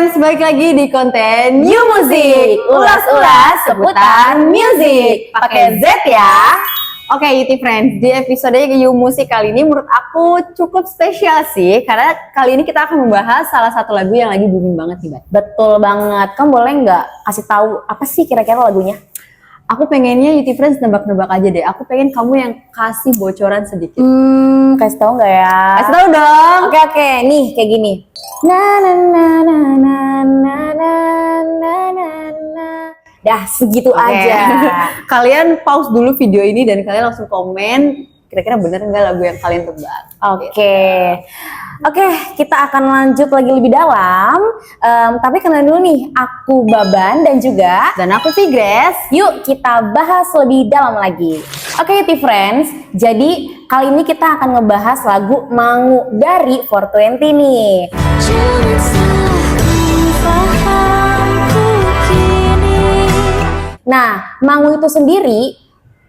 friends, balik lagi di konten New Music. Ulas-ulas seputar music. Pakai Z ya. Oke, Yuti Friends, di episode You Music kali ini menurut aku cukup spesial sih, karena kali ini kita akan membahas salah satu lagu yang lagi booming banget nih, Mbak. Betul banget. Kamu boleh nggak kasih tahu apa sih kira-kira lagunya? Aku pengennya Yuti Friends nebak-nebak aja deh. Aku pengen kamu yang kasih bocoran sedikit. Kasih tahu nggak ya? Kasih tahu dong. Oke, nih kayak gini. Na na na na na na na na na na. Dah segitu aja. Kalian pause dulu video ini dan kalian langsung komen kira-kira bener nggak lagu yang kalian tebak. Oke, kita akan lanjut lagi lebih dalam. Tapi kenalin dulu nih, aku Baban dan juga Dan aku Figres. yuk kita bahas lebih dalam lagi. Oke, Yuti Friends. Jadi kali ini kita akan ngebahas lagu Mangu dari 420 nih. Nah, mangu itu sendiri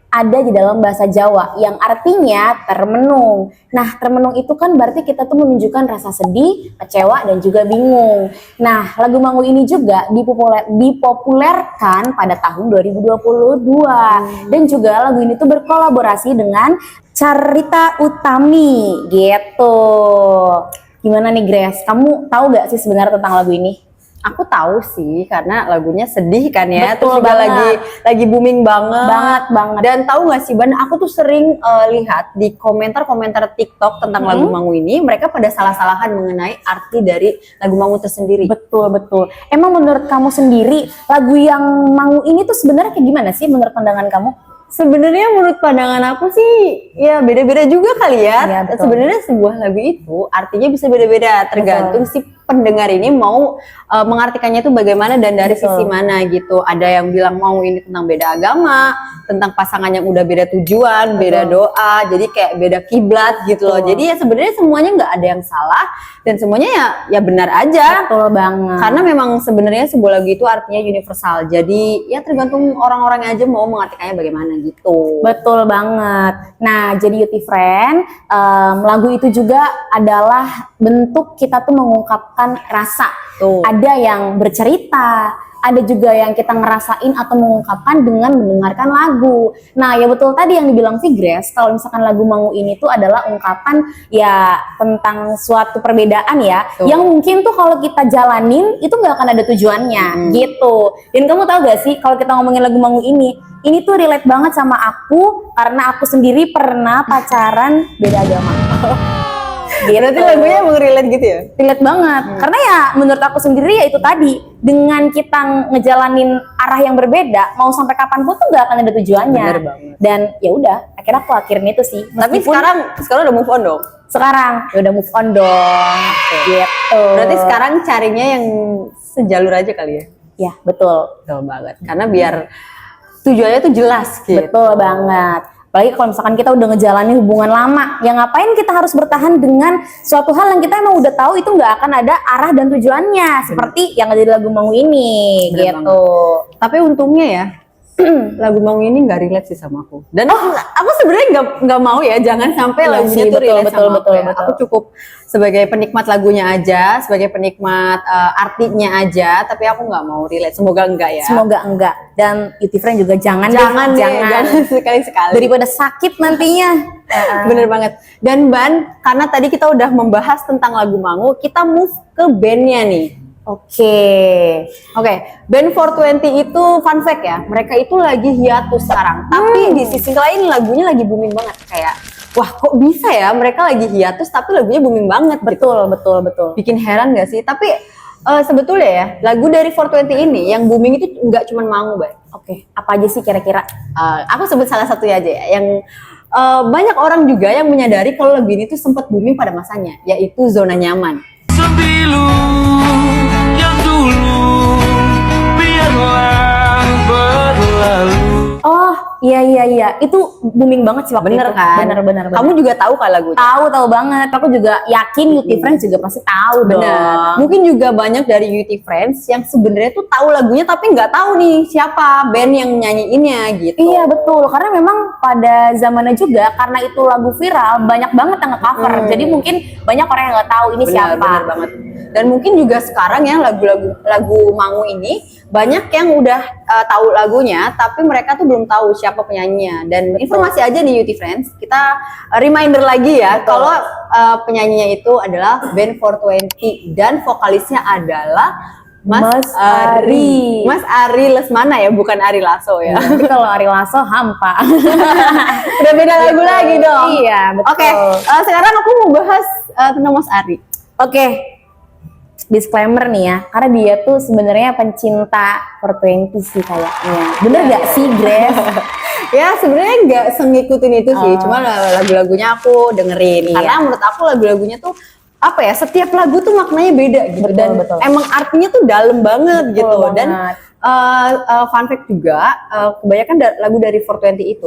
ada di dalam bahasa Jawa yang artinya termenung. Nah, termenung itu kan berarti kita tuh menunjukkan rasa sedih, kecewa, dan juga bingung. Nah, lagu Mangu ini juga dipopulerkan pada tahun 2022. Dan juga lagu ini tuh berkolaborasi dengan Carita Utami gitu. Gimana nih Grace? Kamu tahu gak sih sebenarnya tentang lagu ini? Aku tahu sih karena lagunya sedih kan ya. Betul Terus juga banget. lagi booming banget. Banget. Dan tahu nggak sih Ban, aku tuh sering lihat di komentar-komentar TikTok tentang lagu Mangu ini, mereka pada salah-salahan mengenai arti dari lagu Mangu tersendiri. Betul. Emang menurut kamu sendiri lagu yang Mangu ini tuh sebenarnya kayak gimana sih menurut pandangan kamu? Sebenarnya menurut pandangan aku sih ya beda-beda juga kali ya. Iya, betul. Sebenarnya sebuah lagu itu artinya bisa beda-beda tergantung si pendengar ini mau mengartikannya itu bagaimana dan dari Betul. sisi mana gitu. Ada yang bilang mau ini tentang beda agama, tentang pasangan yang udah beda tujuan, beda doa, jadi kayak beda kiblat gitu loh. Betul. Jadi ya sebenarnya semuanya nggak ada yang salah dan semuanya ya benar aja. Betul banget. Karena memang sebenarnya sebuah lagu itu artinya universal. Jadi ya tergantung orang-orangnya aja mau mengartikannya bagaimana gitu. Betul banget. Nah, jadi Yuti Friend, lagu itu juga adalah bentuk kita tuh mengungkapkan rasa. Tuh. Ada yang bercerita, ada juga yang kita ngerasain atau mengungkapkan dengan mendengarkan lagu. Nah, ya betul tadi yang dibilang Figres, kalau misalkan lagu Mangu ini tuh adalah ungkapan ya tentang suatu perbedaan ya, Tuh. yang mungkin tuh kalau kita jalanin itu nggak akan ada tujuannya gitu. Dan kamu tahu gak sih kalau kita ngomongin lagu Mangu ini tuh relate banget sama aku karena aku sendiri pernah pacaran beda agama. Gitu. Berarti lagunya emang relate gitu ya? Relate banget. Karena ya menurut aku sendiri ya itu tadi, dengan kita ngejalanin arah yang berbeda, mau sampai kapanpun tuh gak akan ada tujuannya. Bener banget. Dan ya udah, akhirnya aku akhirin itu sih. Tapi Meskipun sekarang udah move on dong. sekarang ya udah move on dong. Gitu. Berarti sekarang carinya yang sejalur aja kali ya? Ya betul. Betul banget. Karena biar tujuannya tuh jelas gitu. Betul banget. Apalagi kalau misalkan kita udah ngejalanin hubungan lama, ya ngapain kita harus bertahan dengan suatu hal yang kita emang udah tahu itu nggak akan ada arah dan tujuannya, seperti yang ada di lagu Mangu ini, Bener gitu. Tapi untungnya ya lagu Mangu ini nggak relate sih sama aku. Dan aku sebenarnya nggak mau ya, jangan sampai Iya lagunya sih, tuh relate sama aku betul. ya. Aku cukup sebagai penikmat lagunya aja, sebagai penikmat artinya aja, tapi aku nggak mau relate. Semoga enggak ya. Semoga enggak. Dan Yuti Friend juga jangan jangan sekali-sekali. daripada sakit nantinya. Bener banget. Dan Ban, karena tadi kita udah membahas tentang lagu Mangu, kita move ke bandnya nih. Oke, band 420 itu fun fact ya, mereka itu lagi hiatus sekarang. Tapi di sisi lain lagunya lagi booming banget. Kayak, wah kok bisa ya mereka lagi hiatus tapi lagunya booming banget. Betul. Bikin heran gak sih? Tapi sebetulnya ya, lagu dari 420 ini yang booming itu nggak cuma Mangu, Ban. Oke, apa aja sih kira-kira? Aku sebut salah satunya aja ya, yang banyak orang juga yang menyadari kalau lagu ini tuh sempat booming pada masanya, yaitu Zona Nyaman. Sembilu yang dulu biarlah berlalu. Oh, iya. Itu booming banget sih waktu Bener itu. kan? Bener. Kamu juga tahu kan lagunya? Tahu banget. Aku juga yakin Yuti Friends juga pasti tahu dong. Bener. Mungkin juga banyak dari Yuti Friends yang sebenarnya tuh tahu lagunya tapi nggak tahu nih siapa band yang nyanyiinnya gitu. Iya betul, karena memang pada zamannya juga karena itu lagu viral banyak banget yang nge-cover. Jadi mungkin banyak orang yang nggak tahu ini siapa. Bener banget. Dan mungkin juga sekarang ya lagu Mangu ini banyak yang udah tahu lagunya, tapi mereka tuh belum tahu siapa penyanyinya. Dan informasi aja di Youty Friends, kita reminder lagi ya, kalau penyanyinya itu adalah Band 420 dan vokalisnya adalah Mas Ari. Mas Ari Lesmana ya, bukan Ari Lasso ya. Tapi kalau Ari Lasso hampa. Udah beda lagu lagi dong. Iya, betul. Oke, sekarang aku mau bahas tentang Mas Ari. Oke, disclaimer nih ya, karena dia tuh sebenarnya pencinta 420 sih kayaknya. Bener gak sih, Grace? Ya sebenarnya nggak ngikutin itu sih, cuma lagu-lagunya aku dengerin. Iya. Karena menurut aku lagu-lagunya tuh apa ya, setiap lagu tuh maknanya beda gitu. Betul, Dan betul. emang artinya tuh dalam banget Betul gitu. banget. Dan fun fact juga, kebanyakan lagu dari 420 itu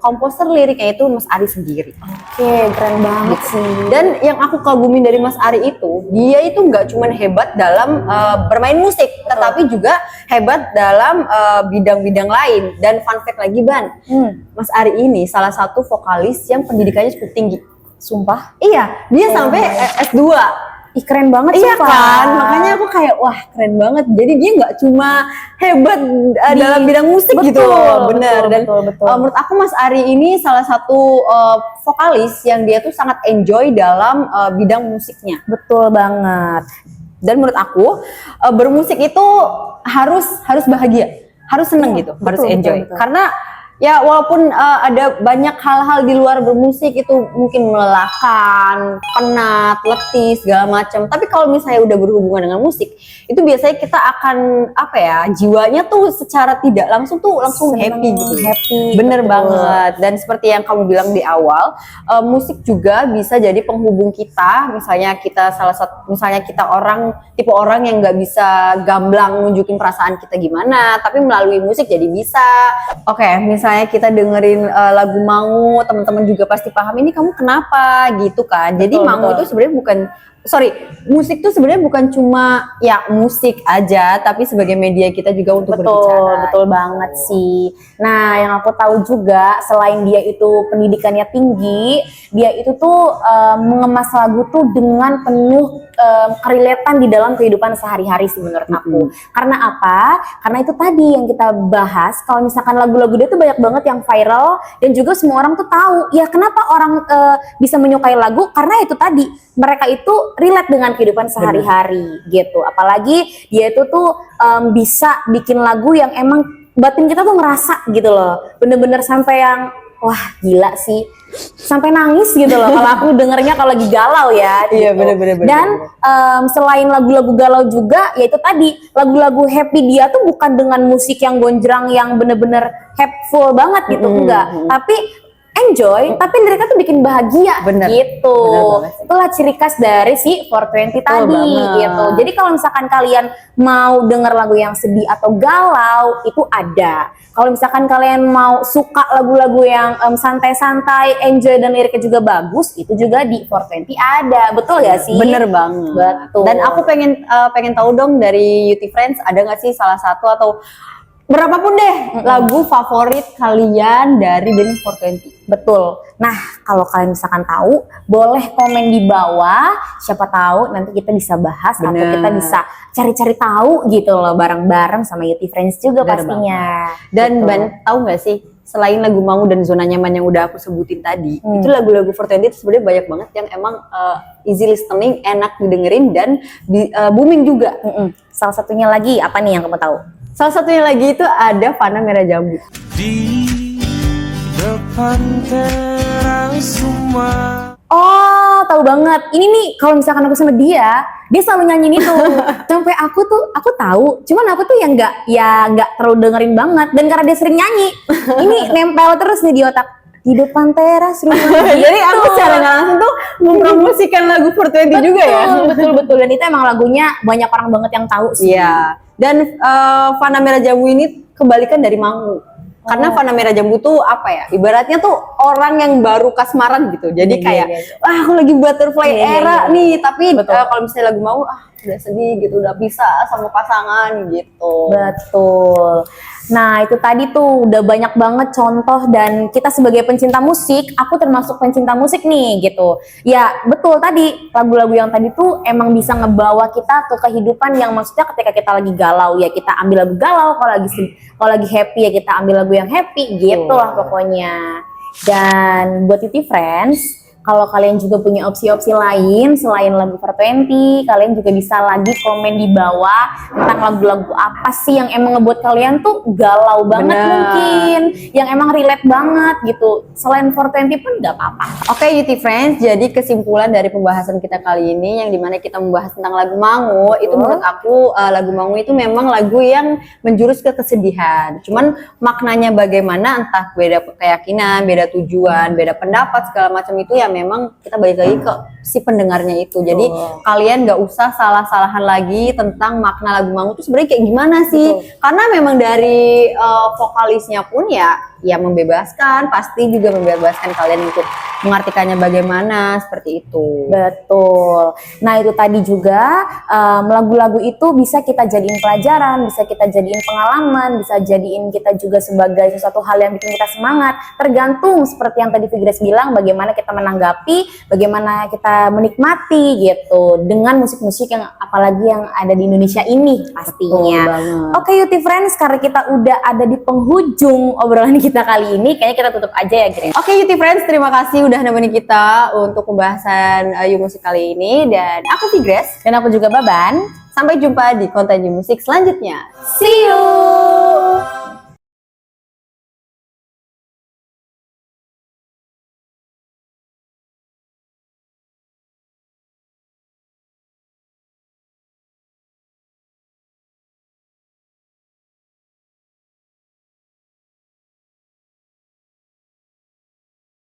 komposer liriknya itu Mas Ari sendiri. Oke, keren banget sih. Dan yang aku kagumin dari Mas Ari itu, dia itu nggak cuma hebat dalam bermain musik, tetapi juga hebat dalam bidang-bidang lain. Dan fun fact lagi Ban, Mas Ari ini salah satu vokalis yang pendidikannya cukup tinggi. Sumpah? Iya, dia sampai S2. Ih, keren banget Iya sumpah. kan, makanya aku kayak wah keren banget. Jadi dia nggak cuma hebat dalam bidang musik Betul, gitu, bener. Dan betul. menurut aku Mas Ari ini salah satu vokalis yang dia tuh sangat enjoy dalam bidang musiknya. Betul banget. Dan menurut aku bermusik itu harus bahagia, harus seneng gitu, betul, harus betul, enjoy. betul. Karena ya walaupun ada banyak hal-hal di luar bermusik itu mungkin melelahkan, penat, letih segala macam. Tapi kalau misalnya udah berhubungan dengan musik, itu biasanya kita akan apa ya, jiwanya tuh secara tidak langsung langsung Seneng, happy gitu. happy, Bener betul. banget. Dan seperti yang kamu bilang di awal, musik juga bisa jadi penghubung kita. Misalnya kita tipe orang yang nggak bisa gamblang nunjukin perasaan kita gimana, tapi melalui musik jadi bisa. Oke, misalnya kita dengerin lagu Mangu, teman-teman juga pasti paham ini kamu kenapa gitu kan. Jadi Betul, Mangu betul. itu sebenarnya musik tuh sebenarnya bukan cuma ya musik aja, tapi sebagai media kita juga untuk berbicara. Betul banget sih. Nah, yang aku tahu juga selain dia itu pendidikannya tinggi, dia itu tuh mengemas lagu tuh dengan penuh kereletan di dalam kehidupan sehari-hari sih menurut aku. Karena apa? Karena itu tadi yang kita bahas, kalau misalkan lagu-lagu dia tuh banyak banget yang viral dan juga semua orang tuh tahu. Ya kenapa orang bisa menyukai lagu? Karena itu tadi, mereka itu relate dengan kehidupan sehari-hari gitu. Apalagi dia itu tuh bisa bikin lagu yang emang batin kita tuh ngerasa gitu loh. Bener-bener sampai yang wah gila sih, sampai nangis gitu loh kalau aku dengernya kalau lagi galau ya gitu. Iya, bener. Dan selain lagu-lagu galau juga, yaitu tadi lagu-lagu happy dia tuh bukan dengan musik yang gonjrang yang bener-bener happyful banget gitu, enggak, tapi enjoy, tapi mereka tuh bikin bahagia. Bener. Gitu. Bener banget sih. Itulah ciri khas dari si 420 tadi banget. gitu. Jadi kalau misalkan kalian mau denger lagu yang sedih atau galau, itu ada. Kalau misalkan kalian mau suka lagu-lagu yang santai-santai, enjoy dan liriknya juga bagus, itu juga di 420 ada. Betul gak sih? Bener banget. Betul. Dan aku pengen tahu dong dari Youty Friends, ada nggak sih salah satu atau berapapun deh lagu favorit kalian dari band 420? Betul. Nah, kalau kalian misalkan tahu, boleh komen di bawah. Siapa tahu nanti kita bisa bahas atau Bener. kita bisa cari-cari tahu gitu loh bareng-bareng sama Youty Friends juga Bener pastinya. Dan Gitu. Ban, tahu nggak sih, selain lagu Mangu dan Zona Nyaman yang udah aku sebutin tadi, itu lagu-lagu 420 itu sebenarnya banyak banget yang emang easy listening, enak didengerin dan booming juga. Salah satunya lagi apa nih yang kamu tahu? Salah satunya lagi itu ada Fana Merah Jambu. Di depan teras rumah. Oh, tahu banget. Ini nih kalau misalkan aku sama dia selalu nyanyiin itu. Sampai aku tahu, cuman aku tuh yang nggak terlalu dengerin banget. Dan karena dia sering nyanyi, ini nempel terus nih di otak. Di depan teras rumah. Jadi Gitu. aku secara nggak langsung tuh mempromosikan lagu 420 juga ya. Betul. Dan itu emang lagunya banyak orang banget yang tahu sih. Iya. Dan Fana Merah Jambu ini kebalikan dari Mangu. Karena Fana Merah Jambu tuh apa ya? Ibaratnya tuh orang yang baru kasmaran gitu. Jadi Iya, kayak, iya. wah aku lagi butterfly Iya, iya, era iya. nih. Tapi Betul. kalau misalnya lagu Mangu, udah sedih gitu, udah pisah sama pasangan gitu. Betul. Nah, itu tadi tuh udah banyak banget contoh, dan kita sebagai pencinta musik, aku termasuk pencinta musik nih gitu. Ya, betul tadi lagu-lagu yang tadi tuh emang bisa ngebawa kita ke kehidupan yang maksudnya ketika kita lagi galau ya kita ambil lagu galau, kalau lagi happy ya kita ambil lagu yang happy gitu lah pokoknya. Dan buat Titi Friends, kalau kalian juga punya opsi-opsi lain selain lagu 420, kalian juga bisa lagi komen di bawah tentang lagu-lagu apa sih yang emang ngebuat kalian tuh galau banget. Bener. Mungkin yang emang relate banget gitu. Selain 420 pun nggak apa-apa. Oke, Yuti Friends, jadi kesimpulan dari pembahasan kita kali ini yang dimana kita membahas tentang lagu Mangu, itu menurut aku lagu Mangu itu memang lagu yang menjurus ke kesedihan. Cuman maknanya bagaimana, entah beda keyakinan, beda tujuan, beda pendapat segala macam itu ya memang kita balik lagi ke si pendengarnya itu. Jadi kalian nggak usah salah-salahan lagi tentang makna lagu Mangu itu sebenarnya kayak gimana sih? Karena memang dari vokalisnya pun ya membebaskan, pasti juga membebaskan kalian untuk mengartikannya bagaimana, seperti itu. Betul. Nah itu tadi juga lagu-lagu itu bisa kita jadiin pelajaran, bisa kita jadiin pengalaman, bisa jadiin kita juga sebagai sesuatu hal yang bikin kita semangat. Tergantung seperti yang tadi Figres bilang, bagaimana kita menanggapi, bagaimana kita menikmati gitu dengan musik-musik yang apalagi yang ada di Indonesia ini pastinya. Oke Yuti Friends, karena kita udah ada di penghujung obrolan kita kali ini, kayaknya kita tutup aja ya Grace. Oke Yuti Friends, terima kasih udah nemenin kita untuk pembahasan You Musik kali ini. Dan aku Figres. Dan aku juga Baban. Sampai jumpa di konten You Musik selanjutnya. See you!